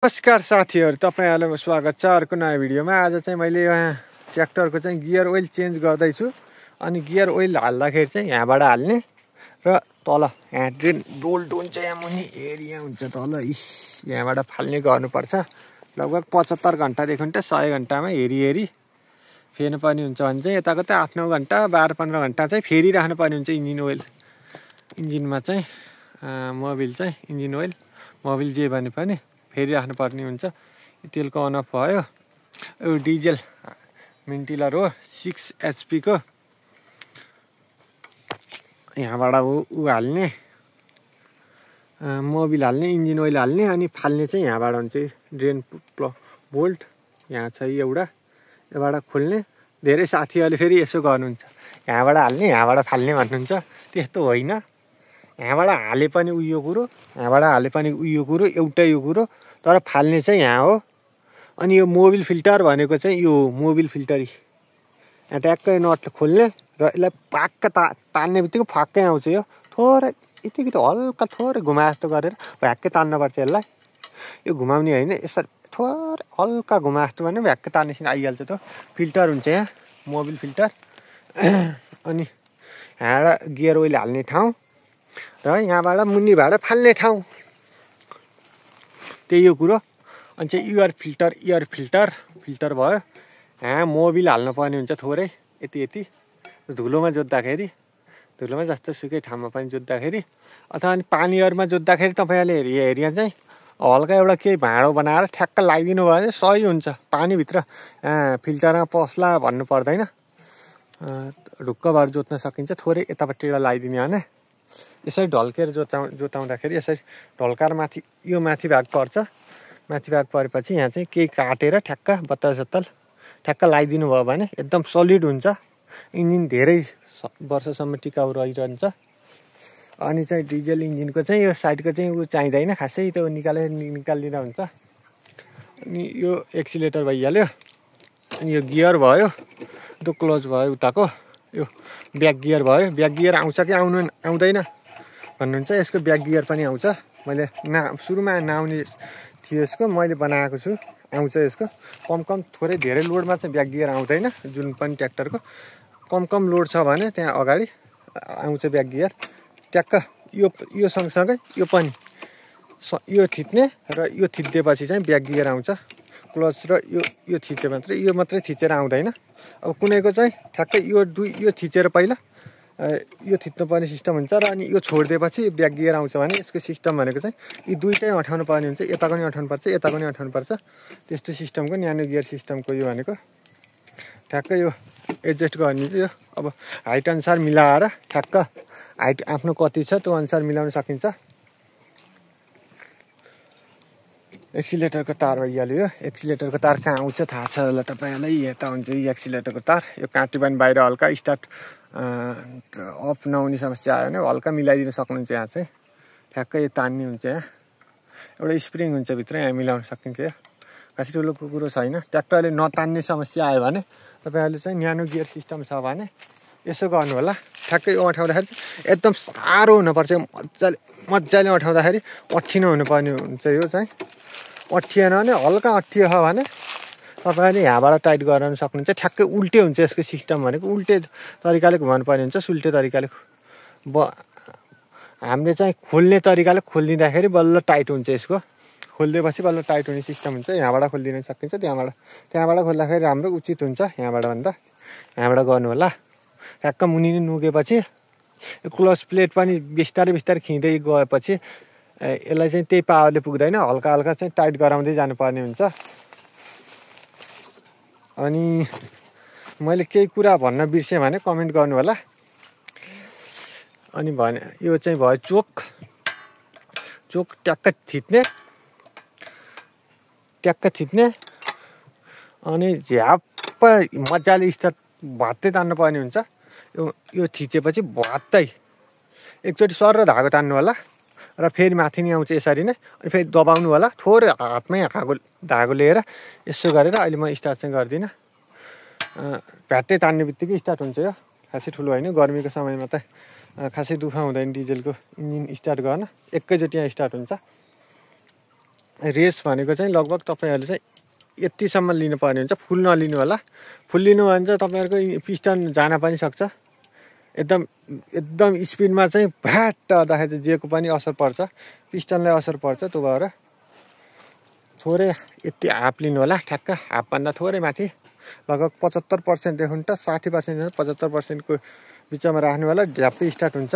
नमस्कार साथीहरु, तपाईहरुलाई स्वागत छ अर्को नयाँ भिडियोमा। आज चाहिँ मैले यहाँ ट्र्याक्टरको चाहिँ गियर ओइल चेन्ज गर्दै छु। अनि गियर ओइल हाल्दाखेरि चाहिँ यहाँबाट हाल्ने र तल यहाँ ड्रेन बोल्ट हुन्छ, यहाँ मुनि एरिया हुन्छ तल, यहाँबाट फाल्ने गर्नुपर्छ। लगभग 75 घण्टादेखि 100 घण्टामा हेरी फेर्नुपर्ने हुन्छ भने चाहिँ यताको त 8-9 घण्टा 12-15 घण्टा चाहिँ फेरिराख्नु पर्ने हुन्छ। इन्जिन ओइल, इन्जिनमा चाहिँ मोबिल चाहिँ इन्जिन ओइल मोबिल जे भने पनि फेरिराख्नु पर्ने हुन्छ। तेलको अन अफ भयो। यो डिजल मिन्टिलर हो 6 HP को। यहाँबाट ऊ हाल्ने, मोबिल हाल्ने, इन्जिन ओइल हाल्ने अनि फाल्ने चाहिँ यहाँबाट हुन्छ। ड्रेन बोल्ट यहाँ छ एउटा, यहाँबाट खोल्ने। धेरै साथीहरूले फेरि यसो गर्नुहुन्छ, यहाँबाट हाल्ने यहाँबाट फाल्ने भन्नुहुन्छ। त्यस्तो होइन, यहाँबाट हाले पनि उयो कुरो, यहाँबाट हाले पनि उयो कुरो, एउटै यो कुरो, तर फाल्ने चाहिँ यहाँ हो। अनि यो मोबिल फिल्टर भनेको चाहिँ यो मोबिल फिल्टर यहाँ ट्याक्कै नट खोल्ने र यसलाई पाक्क तान्ने बित्तिकै फाक्कै आउँछ। यो थोरै यतिकै हल्का थोरै घुमा जस्तो गरेर भ्याक्कै तान्नुपर्छ यसलाई। यो घुमाउने होइन, यसरी थोरै हल्का घुमा जस्तो भने भ्याक्कै तान्नेसिन आइहाल्छ। त्यो फिल्टर हुन्छ यहाँ, मोबिल फिल्टर। अनि यहाँबाट गियर ओइल हाल्ने ठाउँ र यहाँबाट मुनिबाट फाल्ने ठाउँ, त्यही हो कुरो। अनि चाहिँ एयर फिल्टर भयो। यहाँ मोबिल हाल्नुपर्ने हुन्छ थोरै, यति धुलोमा जोत्दाखेरि, धुलोमा जस्तो सुकै ठाउँमा पनि जोत्दाखेरि, अथवा अनि पानीहरूमा जोत्दाखेरि तपाईँहरूले हेरिया चाहिँ हल्का एउटा केही भाँडो बनाएर ठ्याक्क लगाइदिनु भयो भने सही हुन्छ। पानीभित्र फिल्टरमा पस्ला भन्नु पर्दैन, ढुक्क भएर जोत्न सकिन्छ। थोरै यतापट्टिबाट लगाइदिने भने यसरी ढल्केर जोताउँदाखेरि यसरी ढल्काएर माथि यो माथि भाग पर्छ। माथि भाग परेपछि यहाँ चाहिँ केही काटेर ठ्याक्क बत्तल ठ्याक्क लगाइदिनु भयो भने एकदम सलिड हुन्छ। इन्जिन धेरै वर्षसम्म टिकाउ रहिरहन्छ। अनि चाहिँ डिजल इन्जिनको चाहिँ यो साइडको चाहिँ ऊ चाहिँदैन खासै, त्यो निकालिदिँदा हुन्छ। अनि यो एक्सिलेटर भइहाल्यो। अनि यो गियर भयो, त्यो क्लोज भयो उताको। यो ब्याक गियर भयो। ब्याक गियर आउँछ कि आउँदैन भन्नुहुन्छ। यसको ब्याक गियर पनि आउँछ। मैले सुरुमा नआउने थियो यसको, मैले बनाएको छु, आउँछ यसको। कम थोरै धेरै लोडमा चाहिँ ब्याक गियर आउँदैन। जुन पनि ट्र्याक्टरको कम लोड छ भने त्यहाँ अगाडि आउँछ ब्याक गियर ट्याक्क। यो सँगसँगै यो पनि यो थिच्ने र यो थिचिदिएपछि चाहिँ ब्याक गियर आउँछ। क्लच र यो थिचे मात्रै, यो मात्रै थिचेर आउँदैन। अब कुनैको चाहिँ ठ्याक्कै यो थिचेर पहिला यो थिच्नुपर्ने सिस्टम हुन्छ र अनि यो छोडिदिएपछि ब्याक गियर आउँछ भने यसको सिस्टम भनेको चाहिँ यी दुईटै अँठाउनु पर्ने हुन्छ। यताको नि अँठाउनुपर्छ, यताको नि अँठाउनुपर्छ। त्यस्तो सिस्टमको न्यानो गियर सिस्टमको यो भनेको ठ्याक्कै यो एडजस्ट गर्ने चाहिँ यो अब हाइट अनुसार मिलाएर ठ्याक्क हाइट आफ्नो कति छ त्यो अनुसार मिलाउन सकिन्छ। एक्सिलेटरको तार भइहाल्यो। यो एक्सिलेटरको तार कहाँ आउँछ थाहा छ होला तपाईँहरूलाई, यता हुन्छ यो एक्सिलेटरको तार। यो काँटी पनि बाहिर हल्का स्टार्ट अफ नहुने समस्या आयो भने हल्का मिलाइदिन सक्नुहुन्छ। यहाँ चाहिँ ठ्याक्कै यो तान्ने हुन्छ। यहाँ एउटा स्प्रिङ हुन्छ भित्र, यहाँ मिलाउन सकिन्छ। यो खासै ठुलो कुरो छैन। ट्र्याक्टरले नतान्ने समस्या आयो भने तपाईँहरूले चाहिँ न्यानो गियर सिस्टम छ भने यसो गर्नु होला। ठ्याक्कै यो अँठाउँदाखेरि एकदम साह्रो हुनुपर्छ। मजाले अँठाउँदाखेरि अठिनो हुनुपर्ने हुन्छ। यो चाहिँ अठिएन भने, हल्का अठियो छ भने तपाईँले यहाँबाट टाइट गराउन सक्नुहुन्छ। ठ्याक्कै उल्टे हुन्छ यसको सिस्टम भनेको, उल्टे तरिकाले घुमाउनु पर्ने हुन्छ। सुल्टे तरिकाले हामीले चाहिँ खोल्ने तरिकाले खोलिदिँदाखेरि बल्ल टाइट हुन्छ। यसको खोलिदिएपछि बल्ल टाइट हुने सिस्टम हुन्छ। यहाँबाट खोलिदिन सकिन्छ, त्यहाँबाट खोल्दाखेरि राम्रो उचित हुन्छ। यहाँबाट भन्दा यहाँबाट गर्नु होला। ठ्याक्क मुनि नुगेपछि क्लच प्लेट पनि बिस्तारै खिँदै गएपछि यसलाई चाहिँ त्यही पावरले पुग्दैन। हल्का चाहिँ टाइट गराउँदै जानुपर्ने हुन्छ। अनि मैले केही कुरा भन्न बिर्सेँ भने कमेन्ट गर्नु होला। अनि भने यो चाहिँ भयो चोक ट्याक्क थिच्ने अनि झ्याप्प मजाले स्टार्ट भत्तै तान्नु पर्ने हुन्छ। यो थिचेपछि भत्तै एकचोटि सर र धागो तान्नु होला र फेरि माथि नै आउँछ यसरी नै। अनि फेरि दबाउनु होला थोरै, हातमै धागो लिएर यसो गरेर। अहिले म स्टार्ट चाहिँ गर्दिनँ, भ्याट्टै तान्ने बित्तिकै स्टार्ट हुन्छ। यो खासै ठुलो होइन। गर्मीको समयमा त खासै दुःख हुँदैन डिजेलको इन्जिन स्टार्ट गर्न, एकैचोटि यहाँ स्टार्ट हुन्छ। रेस भनेको चाहिँ लगभग तपाईँहरूले चाहिँ यतिसम्म लिनुपर्ने हुन्छ, फुल नलिनु होला। फुल लिनु भने चाहिँ तपाईँहरूको पिस्टन जान पनि सक्छ। एकदम स्पिडमा चाहिँ भ्याट गर्दाखेरि जेको पनि असर पर्छ, पिस्टनलाई असर पर्छ। त्यो भएर थोरै यति हाफ लिनु होला, ठ्याक्क हाफभन्दा थोरै माथि, लगभग 75%देखि त 60%, 75%को बिचमा राख्नु होला। झ्याप्पै स्टार्ट हुन्छ।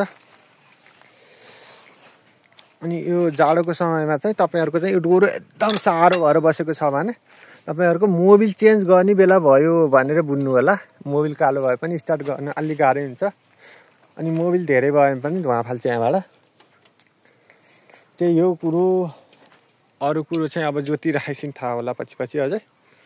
अनि यो जाडोको समयमा चाहिँ तपाईँहरूको चाहिँ यो डोरो एकदम साह्रो भएर बसेको छ भने तपाईँहरूको मोबिल चेन्ज गर्ने बेला भयो भनेर बुझ्नु होला। मोबिल कालो भए पनि स्टार्ट गर्न अलि गाह्रै हुन्छ। अनि मोबिल धेरै भयो भने पनि धुवा फाल्छ यहाँबाट। त्यही यो कुरो। अरू कुरो चाहिँ अब ज्योति राखेपछि थाहा होला पछि अझै।